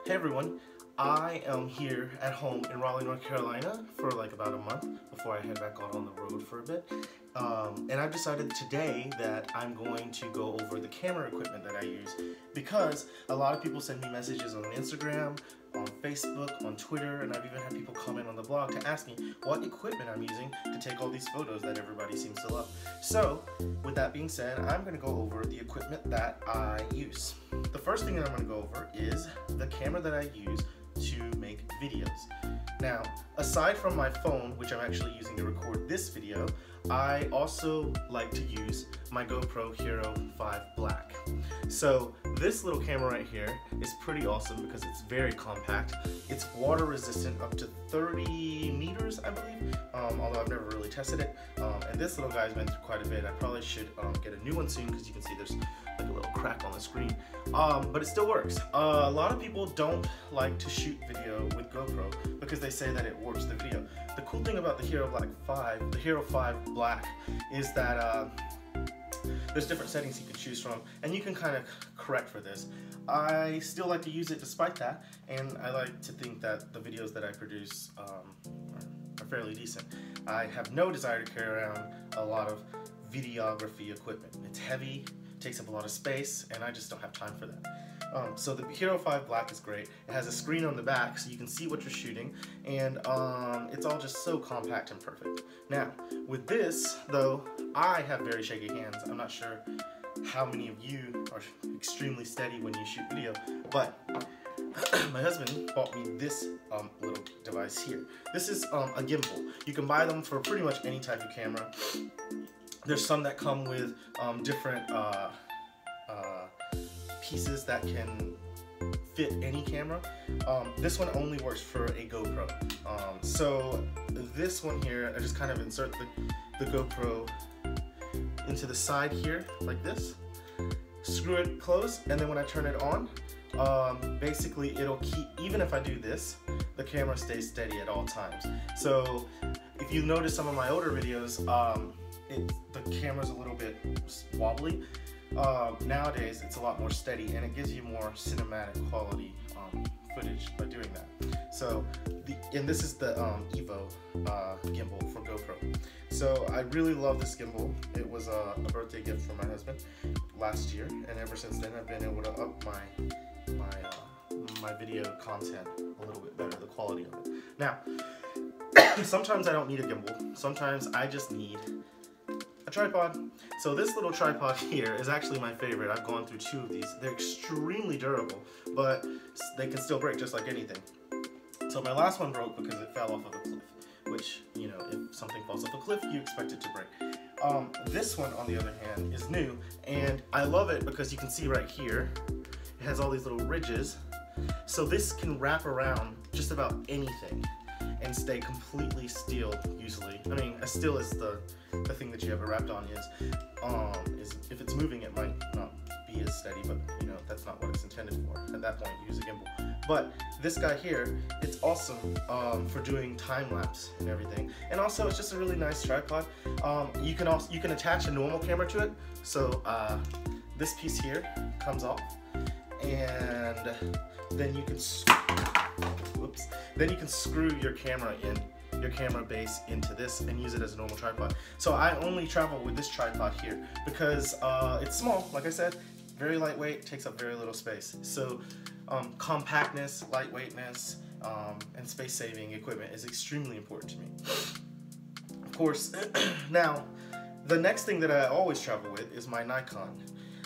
Hey everyone, I am here at home in Raleigh, North Carolina for like about a month before I head back out on the road for a bit. And I've decided today that I'm going to go over the camera equipment that I use because a lot of people send me messages on Instagram, on Facebook, on Twitter, and I've even had people comment on the blog to ask me what equipment I'm using to take all these photos that everybody seems to love. So, with that being said, I'm going to go over the equipment that I use. The first thing that I'm going to go over is the camera that I use to make videos. Now, aside from my phone, which I'm actually using to record this video, I also like to use my GoPro Hero 5 Black. So this little camera right here is pretty awesome because it's very compact. It's water resistant up to 30 meters, I believe, although I've never really tested it. And this little guy's been through quite a bit. I probably should get a new one soon because you can see there's like a little crack on the screen. But it still works. A lot of people don't like to shoot video with GoPro because they say that it warps the video. The cool thing about the Hero 5 Black is that there's different settings you can choose from, and you can kind of correct for this. I still like to use it despite that, and I like to think that the videos that I produce are fairly decent. I have no desire to carry around a lot of videography equipment. It's heavy, takes up a lot of space, and I just don't have time for that. So the Hero 5 Black is great. It has a screen on the back so you can see what you're shooting, and it's all just so compact and perfect. Now, with this, though, I have very shaky hands. I'm not sure how many of you are extremely steady when you shoot video, but my husband bought me this little device here. This is a gimbal. You can buy them for pretty much any type of camera. There's some that come with different pieces that can fit any camera. This one only works for a GoPro. So this one here, I just kind of insert the GoPro into the side here like this, screw it closed, and then when I turn it on, basically it'll keep, even if I do this, the camera stays steady at all times. So if you notice some of my older videos, the camera's a little bit wobbly. Nowadays it's a lot more steady and it gives you more cinematic quality footage by doing that. So and this is the Evo gimbal for GoPro. So I really love this gimbal. It was a birthday gift from my husband last year, and ever since then I've been able to up my video content a little bit better, the quality of it. Now, sometimes I don't need a gimbal. Sometimes I just need a tripod. So this little tripod here is actually my favorite. I've gone through two of these. They're extremely durable, but they can still break just like anything. So my last one broke because it fell off of a cliff, which, you know, if something falls off a cliff, you expect it to break. This one, on the other hand, is new, and I love it because you can see right here, it has all these little ridges. So this can wrap around just about anything and stay completely still usually. I mean, as still as the thing that you have it wrapped on is if it's moving, it might not be as steady, but you know, that's not what it's intended for. At that point, use a gimbal. But this guy here, it's awesome for doing time lapse and everything. And also, it's just a really nice tripod. You can attach a normal camera to it. So this piece here comes off, and then you can screw your camera base into this and use it as a normal tripod. So I only travel with this tripod here because it's small, like I said, very lightweight, takes up very little space. So compactness, lightweightness, and space-saving equipment is extremely important to me. Of course, now, the next thing that I always travel with is my Nikon.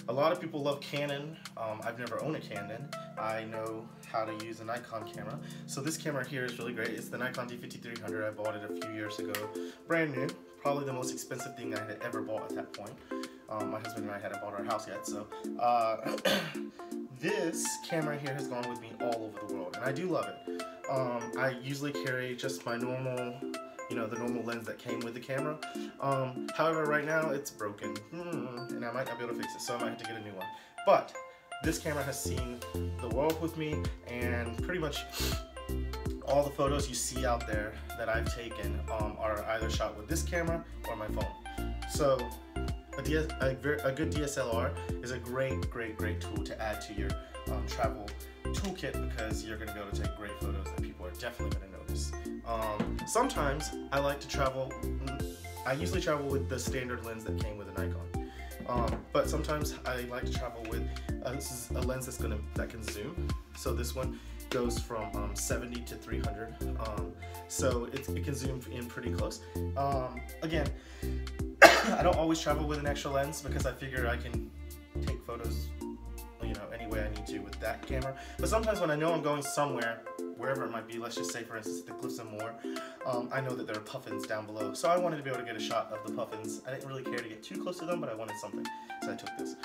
A lot of people love Canon. I've never owned a Canon. I know how to use a Nikon camera. So this camera here is really great. It's the Nikon D5300. I bought it a few years ago. Brand new. Probably the most expensive thing I had ever bought at that point. My husband and I hadn't bought our house yet. So this camera here has gone with me all over the world, and I do love it. I usually carry just my normal, you know, the normal lens that came with the camera. However, right now it's broken, and I might not be able to fix it, so I might have to get a new one. But this camera has seen the world with me, and pretty much all the photos you see out there that I've taken are either shot with this camera or my phone. So a good DSLR is a great tool to add to your travel toolkit because you're gonna be able to take great photos that people are definitely gonna notice. Sometimes I like to travel. I usually travel with the standard lens that came with a Nikon, but sometimes I like to travel with this is a lens that can zoom. So this one goes from 70 to 300, so it can zoom in pretty close. Again, I don't always travel with an extra lens because I figure I can take photos, you know, any way I need to with that camera. But sometimes when I know I'm going somewhere, wherever it might be, let's just say for instance the Cliffs of Moher, I know that there are puffins down below, so I wanted to be able to get a shot of the puffins. I didn't really care to get too close to them, but I wanted something, so I took this.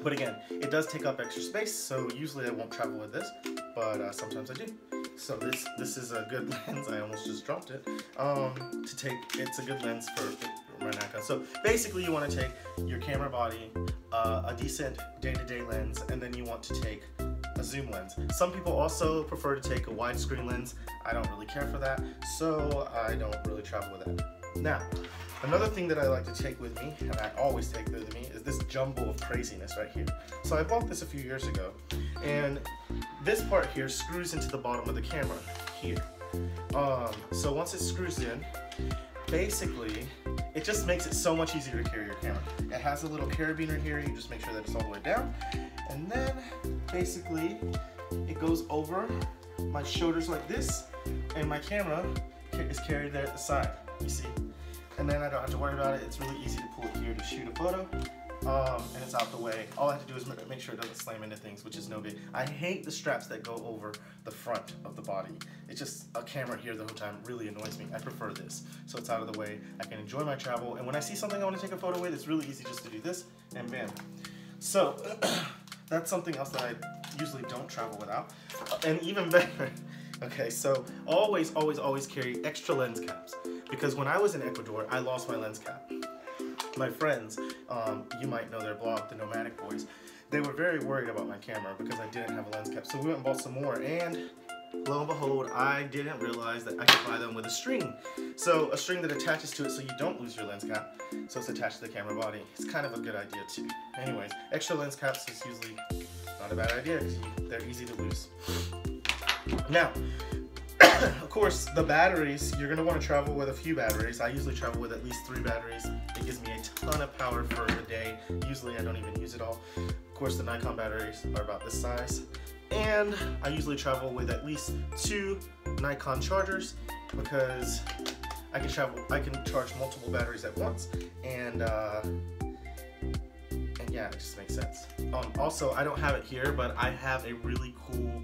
But again, it does take up extra space, so usually I won't travel with this, but sometimes I do. So this is a good lens. I almost just dropped it. It's a good lens for my Nikon. So basically, you want to take your camera body, a decent day-to-day lens, and then you want to take a zoom lens. Some people also prefer to take a widescreen lens. I don't really care for that, so I don't really travel with that. Now, another thing that I like to take with me, and I always take with me, is this jumble of craziness right here. So I bought this a few years ago, and this part here screws into the bottom of the camera here. So once it screws in, basically, it just makes it so much easier to carry your camera. It has a little carabiner here. You just make sure that it's all the way down, and then basically it goes over my shoulders like this, and my camera is carried there at the side. You see? And then I don't have to worry about it. It's really easy to pull it here to shoot a photo, and it's out the way. All I have to do is make sure it doesn't slam into things, which is no big. I hate the straps that go over the front of the body. It's just a camera here the whole time really annoys me. I prefer this, so it's out of the way. I can enjoy my travel, and when I see something I want to take a photo with, it's really easy just to do this, and bam. So that's something else that I usually don't travel without, and even better. Okay, so always carry extra lens caps, because when I was in Ecuador, I lost my lens cap. My friends, you might know their blog, the Nomadic Boys, they were very worried about my camera because I didn't have a lens cap. So we went and bought some more, and lo and behold, I didn't realize that I could buy them with a string. So a string that attaches to it so you don't lose your lens cap, so it's attached to the camera body. It's kind of a good idea too. Anyways, extra lens caps is usually not a bad idea because they're easy to lose. Now, of course, the batteries, you're going to want to travel with a few batteries. I usually travel with at least 3 batteries. It gives me a ton of power for the day. Usually I don't even use it all. Of course, the Nikon batteries are about this size. And I usually travel with at least 2 Nikon chargers because I can charge multiple batteries at once, and yeah, it just makes sense. Also, I don't have it here, but I have a really cool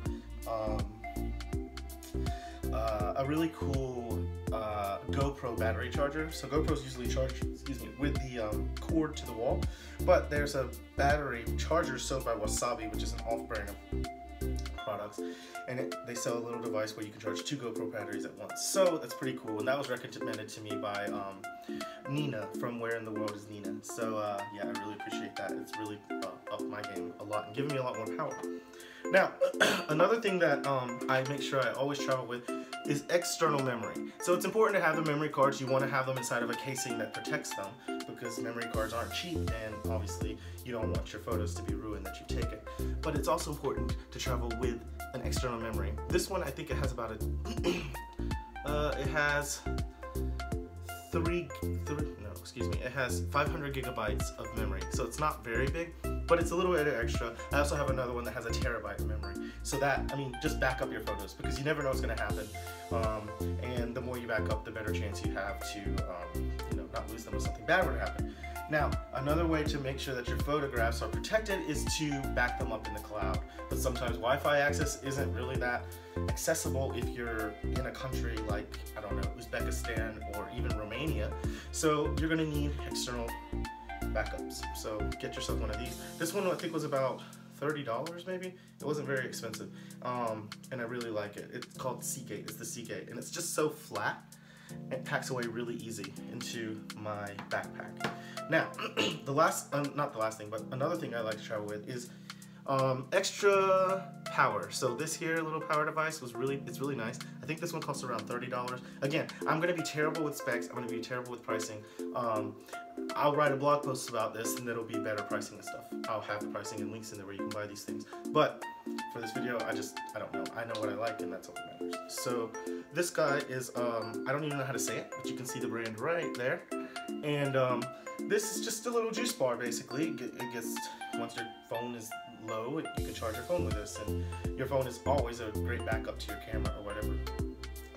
GoPro battery charger. So GoPros usually charge, with the cord to the wall, but there's a battery charger sold by Wasabi, which is an off-brand of products, and they sell a little device where you can charge 2 GoPro batteries at once. So that's pretty cool, and that was recommended to me by Nina from Where in the World is Nina. So yeah, I really appreciate that. It's really upped my game a lot and given me a lot more power. Now, another thing that I make sure I always travel with is external memory. So it's important to have the memory cards. You want to have them inside of a casing that protects them, because memory cards aren't cheap, and obviously you don't want your photos to be ruined that you've taken. But it's also important to travel with an external memory. This one, I think it has about it has it has 500 gigabytes of memory, so it's not very big, but it's a little bit extra. I also have another one that has a terabyte of memory, so that, I mean, just back up your photos, because you never know what's going to happen, and the more you back up, the better chance you have to not lose them if something bad were to happen. Now, another way to make sure that your photographs are protected is to back them up in the cloud. But sometimes Wi-Fi access isn't really that accessible if you're in a country like, I don't know, Uzbekistan or even Romania. So you're gonna need external backups. So get yourself one of these. This one I think was about $30 maybe. It wasn't very expensive, and I really like it. It's called Seagate. It's the Seagate, and it's just so flat. It packs away really easy into my backpack. Now, not the last thing, but another thing I like to travel with is extra power. So this here little power device it's really nice. I think this one costs around $30. Again, I'm gonna be terrible with specs. I'm gonna be terrible with pricing. I'll write a blog post about this, and it'll be better pricing and stuff. I'll have the pricing and links in there where you can buy these things. But for this video. I don't know. I know what I like, and that's all that matters. So this guy is, I don't even know how to say it, but you can see the brand right there. And this is just a little juice bar, basically. It gets, once your phone is low, you can charge your phone with this, and your phone is always a great backup to your camera or whatever.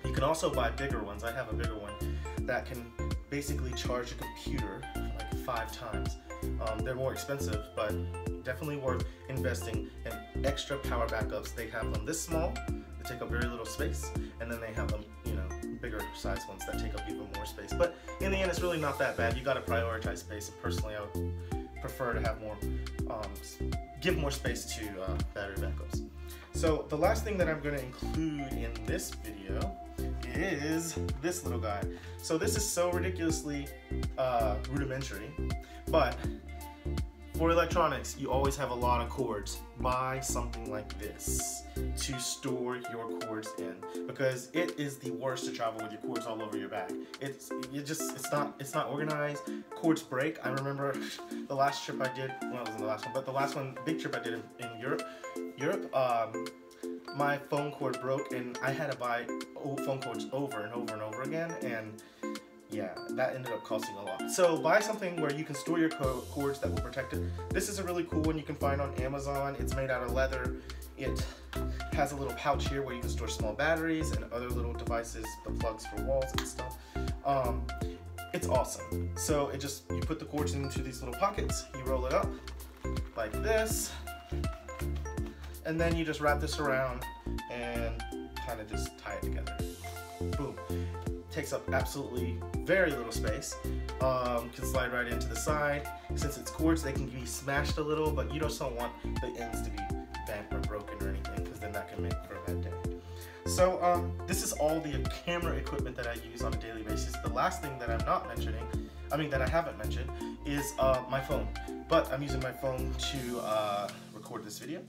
You can also buy bigger ones. I have a bigger one that can basically charge a computer like 5 times. They're more expensive, but definitely worth investing in extra power backups. They have them this small, they take up very little space, and then they have them, you know, bigger size ones that take up even more space. But in the end, it's really not that bad. You gotta prioritize space, and personally, I would prefer to have more, give more space to battery backups. So the last thing that I'm gonna include in this video is this little guy. So this is so ridiculously rudimentary, but for electronics, you always have a lot of cords. Buy something like this to store your cords in, because it is the worst to travel with your cords all over your bag. It's not organized. Cords break. I remember the last trip I did, well, it wasn't the last one, but the last one, big trip I did in Europe, my phone cord broke, and I had to buy old phone cords over and over and over again, and yeah, that ended up costing a lot. So buy something where you can store your cords that will protect it. This is a really cool one you can find on Amazon. It's made out of leather. It has a little pouch here where you can store small batteries and other little devices, the plugs for walls and stuff. It's awesome. So you put the cords into these little pockets, you roll it up like this, and then you just wrap this around and kind of just tie it together. Boom. Takes up absolutely very little space. Can slide right into the side. Since it's cords, they can be smashed a little, but you just don't want the ends to be bent or broken or anything, because then that can make for a bad day. So this is all the camera equipment that I use on a daily basis. The last thing that that I haven't mentioned, is my phone. But I'm using my phone to record this video.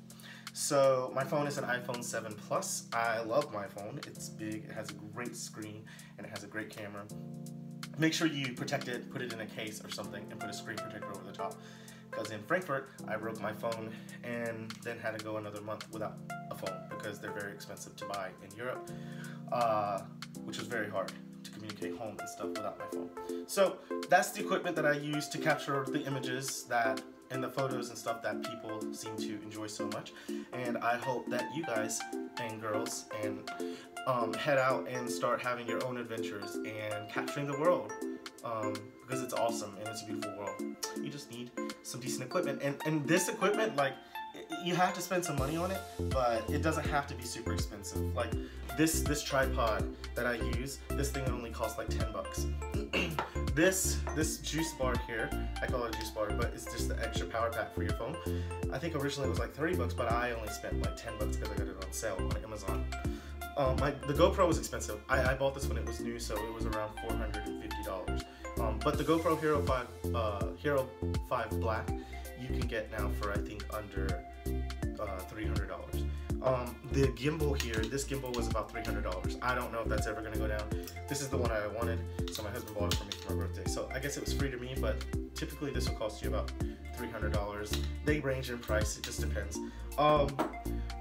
So my phone is an iPhone 7 Plus. I love my phone. It's big, it has a great screen, and it has a great camera. Make sure you protect it, put it in a case or something, and put a screen protector over the top. Because in Frankfurt, I broke my phone and then had to go another month without a phone, because they're very expensive to buy in Europe, which was very hard to communicate home and stuff without my phone. So that's the equipment that I use to capture the images and the photos and stuff that people seem to enjoy so much. And I hope that you guys and girls head out and start having your own adventures and capturing the world, because it's awesome and it's a beautiful world. You just need some decent equipment, and this equipment, like, you have to spend some money on it, but it doesn't have to be super expensive. Like this tripod that I use, this thing only costs like 10 bucks. This juice bar here, I call it a juice bar, but it's just the extra power pack for your phone. I think originally it was like 30 bucks, but I only spent like 10 bucks because I got it on sale on Amazon. The GoPro was expensive. I bought this when it was new, so it was around $450. But the GoPro Hero 5 Black, you can get now for, I think, under $300. The gimbal here, this gimbal was about $300. I don't know if that's ever going to go down. This is the one I wanted, so my husband bought it for me for my birthday. So I guess it was free to me, but typically this will cost you about $300. They range in price, it just depends.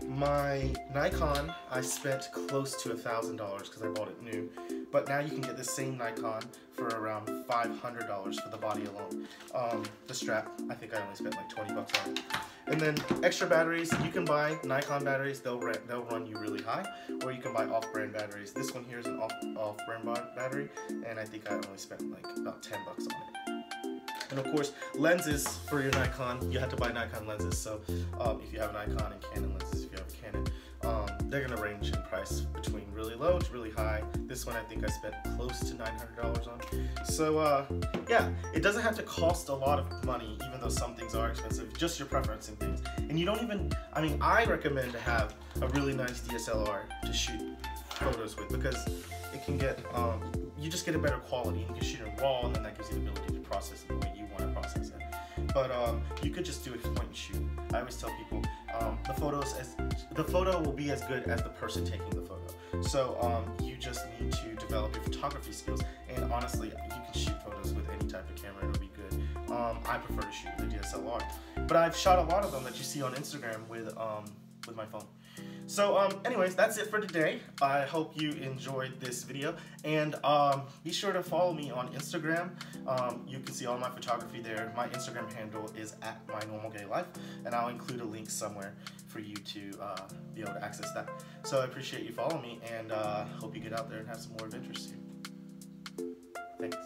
My Nikon, I spent close to $1,000 because I bought it new. But now you can get this same Nikon for around $500 for the body alone. The strap, I think I only spent like 20 bucks on it. And then extra batteries, you can buy Nikon batteries, they'll run you really high, or you can buy off-brand batteries. This one here is an off-brand battery, and I think I only spent like about 10 bucks on it. And of course, lenses for your Nikon, you have to buy Nikon lenses. So if you have an Nikon and Canon lenses, if you have a Canon, they're gonna range in price between really low to really high. This one I think I spent close to $900 on. So yeah, it doesn't have to cost a lot of money, even though some things are expensive, just your preference and things. And you don't even, I recommend to have a really nice DSLR to shoot photos with, because it can get, you just get a better quality, and you can shoot in RAW, and then that gives you the ability to process it the way you want to process it. But you could just do it point and shoot. I always tell people, the photo will be as good as the person taking the photo. So you just need to develop your photography skills, and honestly, you can shoot photos with any type of camera, it'll be good. I prefer to shoot with a DSLR, but I've shot a lot of them that you see on Instagram with with my phone. So anyways, that's it for today. I hope you enjoyed this video, and be sure to follow me on Instagram. You can see all my photography there. My Instagram handle is @mynormalgaylife, and I'll include a link somewhere for you to be able to access that. So I appreciate you following me, and hope you get out there and have some more adventures soon. Thanks.